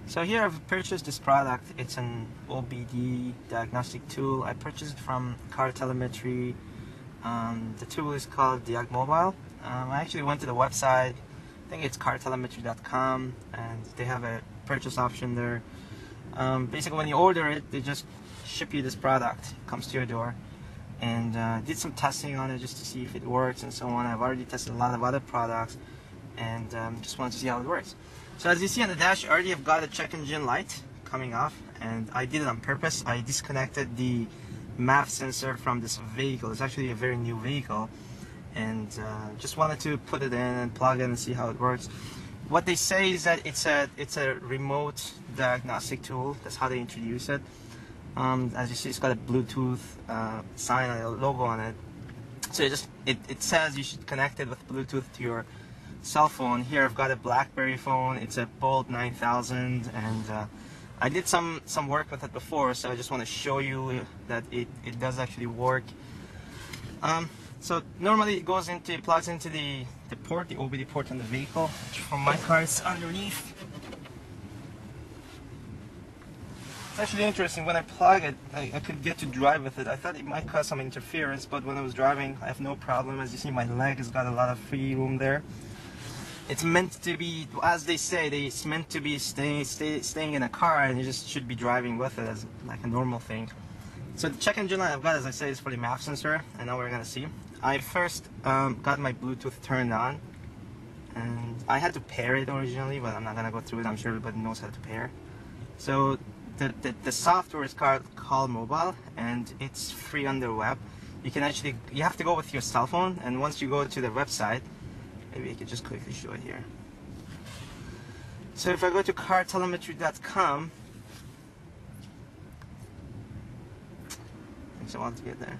So here I've purchased this product. It's an OBD diagnostic tool. I purchased it from Car Telemetry. The tool is called DIAGmobile. I actually went to the website. I think it's cartelemetry.com, and they have a purchase option there. Basically, when you order it, they just ship you this product. It comes to your door. And did some testing on it just to see if it works and so on. I've already tested a lot of other products, and just wanted to see how it works. So as you see on the dash, I already have got a check engine light coming off, and I did it on purpose. I disconnected the map sensor from this vehicle. It's actually a very new vehicle, and just wanted to put it in and plug it and see how it works. What they say is that it's a remote diagnostic tool. That's how they introduce it. As you see, it's got a Bluetooth sign, a logo on it. So it says you should connect it with Bluetooth to your cell phone. Here I've got a BlackBerry phone. It's a Bolt 9000, and I did some work with it before, so I just want to show you that it does actually work. So normally it plugs into the port, the OBD port on the vehicle. From my car, it's underneath. It's actually interesting. When I plug it, I could get to drive with it. I thought it might cause some interference, but when I was driving, I have no problem. As you see, my leg has got a lot of free room there. It's meant to be, as they say, it's meant to be staying in a car, and you just should be driving with it as like a normal thing. So the check engine light I've got, as I say, is for the map sensor, and now we're gonna see. I first got my Bluetooth turned on, and I had to pair it originally, but I'm not gonna go through it. I'm sure everybody knows how to pair. So the software is called Car Mobile, and it's free on the web. You have to go with your cell phone, and once you go to the website, maybe I could just quickly show it here. So if I go to cartelemetry.com, takes a while to get there.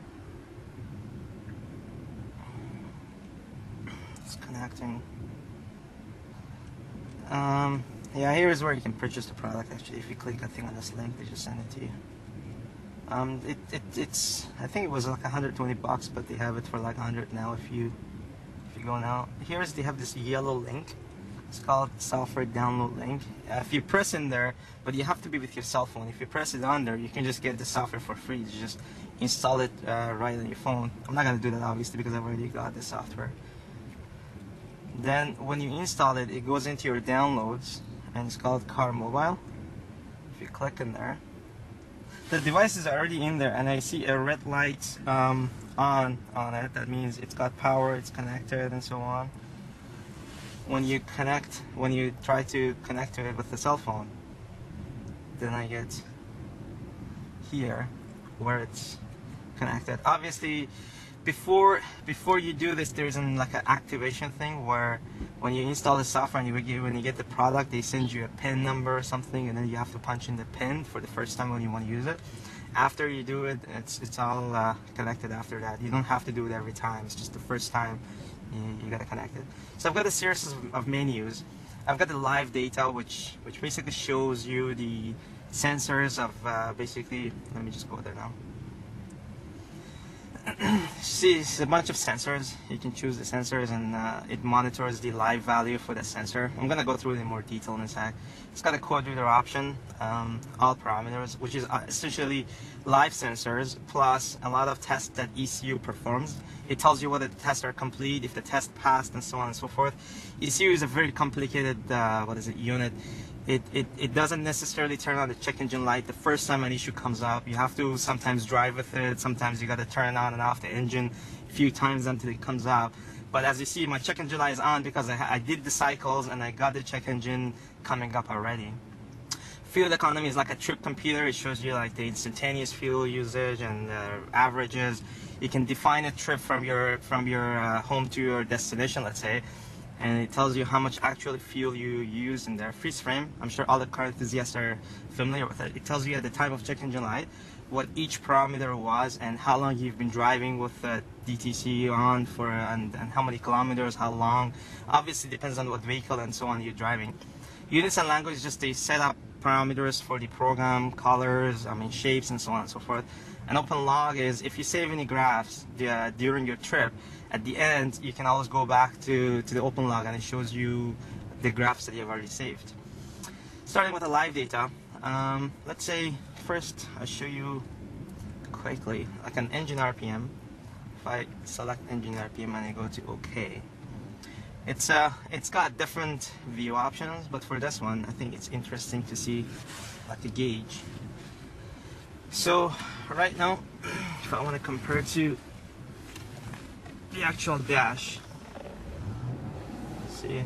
It's connecting. Yeah, here is where you can purchase the product. Actually, if you click, I think, on this link, they just send it to you. It's I think it was like 120 bucks, but they have it for like 100 now. If you go now, they have this yellow link. It's called software download link. If you press in there, but you have to be with your cell phone. If you press it on there, you can just get the software for free. You just install it right on your phone. I'm not gonna do that obviously because I've already got the software. Then when you install it, it goes into your downloads, and it's called Car Mobile. If you click in there, the device is already in there, and I see a red light on it. That means it's got power, it's connected, and so on. When you try to connect to it with the cell phone, then I get here where it's connected. Obviously, before you do this, there's like an activation thing where when you install the software and when you get the product, they send you a PIN number or something, and then you have to punch in the PIN for the first time when you want to use it. After you do it, it's all connected after that. You don't have to do it every time. It's just the first time you gotta connect it. So I've got a series of menus. I've got the live data, which basically shows you the sensors of basically. Let me just go there now. See, it's a bunch of sensors. You can choose the sensors, and it monitors the live value for the sensor. I'm gonna go through it in more detail in a sec. It's got a code reader option, all parameters, which is essentially live sensors plus a lot of tests that ECU performs. It tells you whether the tests are complete, if the test passed, and so on and so forth. ECU is a very complicated unit. It doesn't necessarily turn on the check engine light the first time an issue comes up. You have to sometimes drive with it. Sometimes you got to turn on and off the engine a few times until it comes out. But as you see, my check engine light is on because I did the cycles and I got the check engine coming up already. Fuel economy is like a trip computer. It shows you like the instantaneous fuel usage and averages. You can define a trip from your home to your destination, let's say, and it tells you how much actual fuel you use in there. Freeze frame, I'm sure all the car enthusiasts are familiar with it. It tells you at the time of check engine light what each parameter was and how long you've been driving with the DTC on for, and how many kilometers, how long. Obviously depends on what vehicle and so on you're driving. Units and language is just the setup parameters for the program, colors, shapes, and so on and so forth. An open log is if you save any graphs during your trip, at the end you can always go back to the open log and it shows you the graphs that you've already saved. Starting with the live data, let's say first I'll show you quickly like an engine RPM. If I select engine RPM and I go to OK, it's got different view options, but for this one I think it's interesting to see like the gauge. So right now, if I want to compare to the actual dash, see.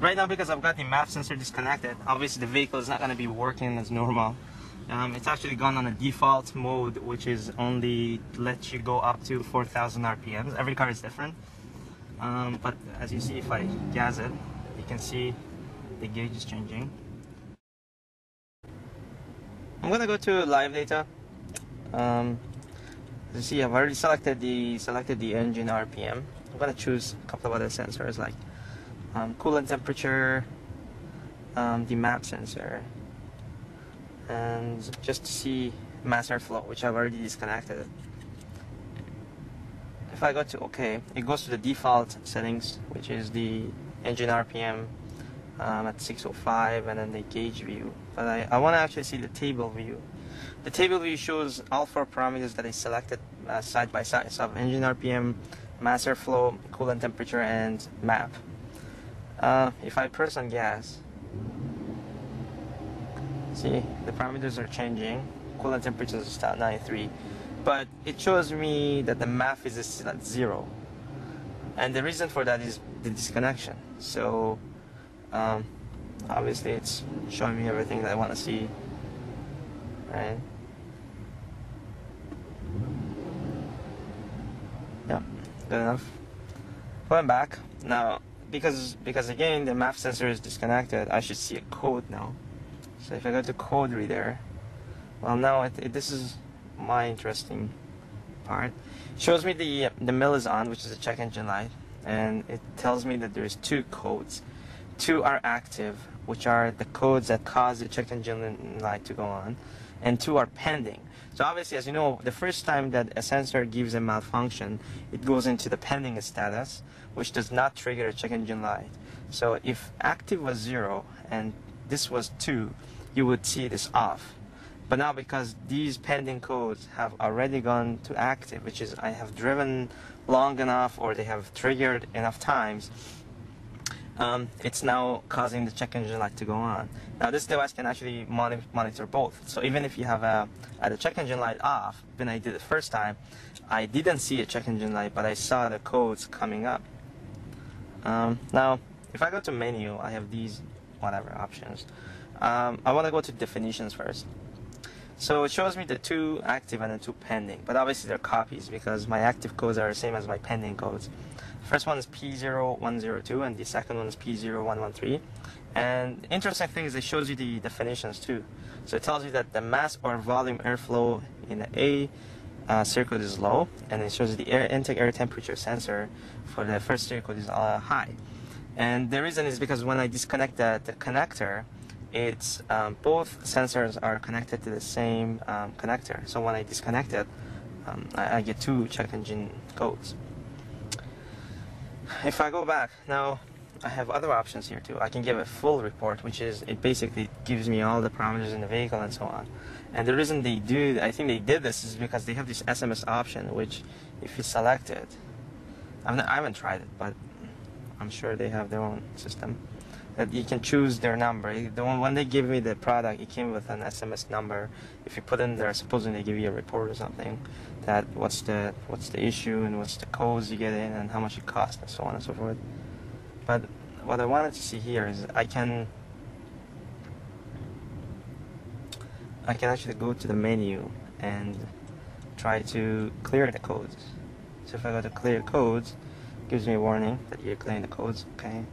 Right now, because I've got the map sensor disconnected, obviously the vehicle is not going to be working as normal. It's actually gone on a default mode, which is only lets you go up to 4,000 RPMs. Every car is different. But as you see, if I gas it, you can see the gauge is changing. I'm going to go to live data. As you see, I've already selected the engine RPM. I'm going to choose a couple of other sensors like coolant temperature, the map sensor, and just to see mass airflow, which I've already disconnected. If I go to OK, it goes to the default settings, which is the engine RPM at 605, and then the gauge view. But I want to actually see the table view. The table view shows all four parameters that I selected side by side. So I have engine RPM, mass airflow, coolant temperature, and map. If I press on gas, see the parameters are changing. Coolant temperature is still at 93, but it shows me that the map is still at 0, and the reason for that is the disconnection. So obviously it's showing me everything that I want to see, right? Yeah, good enough. Going back now. Because again the map sensor is disconnected, I should see a code now. So if I go to code reader, well, now this is my interesting part. It shows me the mill is on, which is a check engine light, and it tells me that there's two codes. Two are active, which are the codes that cause the check engine light to go on, and two are pending. So obviously, as you know, the first time that a sensor gives a malfunction, it goes into the pending status, which does not trigger a check engine light. So if active was 0 and this was 2, you would see this off. But now, because these pending codes have already gone to active, which is I have driven long enough or they have triggered enough times, it's now causing the check engine light to go on. Now this device can actually monitor both. So even if you have the check engine light off, when I did it the first time, I didn't see a check engine light, but I saw the codes coming up. Now, if I go to menu, I have these whatever options. I want to go to definitions first. So it shows me the two active and the two pending, but obviously they're copies because my active codes are the same as my pending codes. First one is P0102 and the second one is P0113. And the interesting thing is it shows you the definitions too. So it tells you that the mass or volume airflow in the A circuit is low, and it shows you the intake air temperature sensor for the first circuit is high. And the reason is because when I disconnect the connector, it's both sensors are connected to the same connector. So when I disconnect it, I get two check engine codes. If I go back, now I have other options here too. I can give a full report, which is it basically gives me all the parameters in the vehicle and so on. And the reason they do, I think they did this, is because they have this SMS option, which if you select it, I haven't tried it, but I'm sure they have their own system, that you can choose their number. When they give me the product, it came with an SMS number. If you put in there, supposing they give you a report or something, that what's the issue and what's the codes you get in and how much it costs and so on and so forth. But what I wanted to see here is I can actually go to the menu and try to clear the codes. So if I go to clear codes, it gives me a warning that you're clearing the codes. Okay.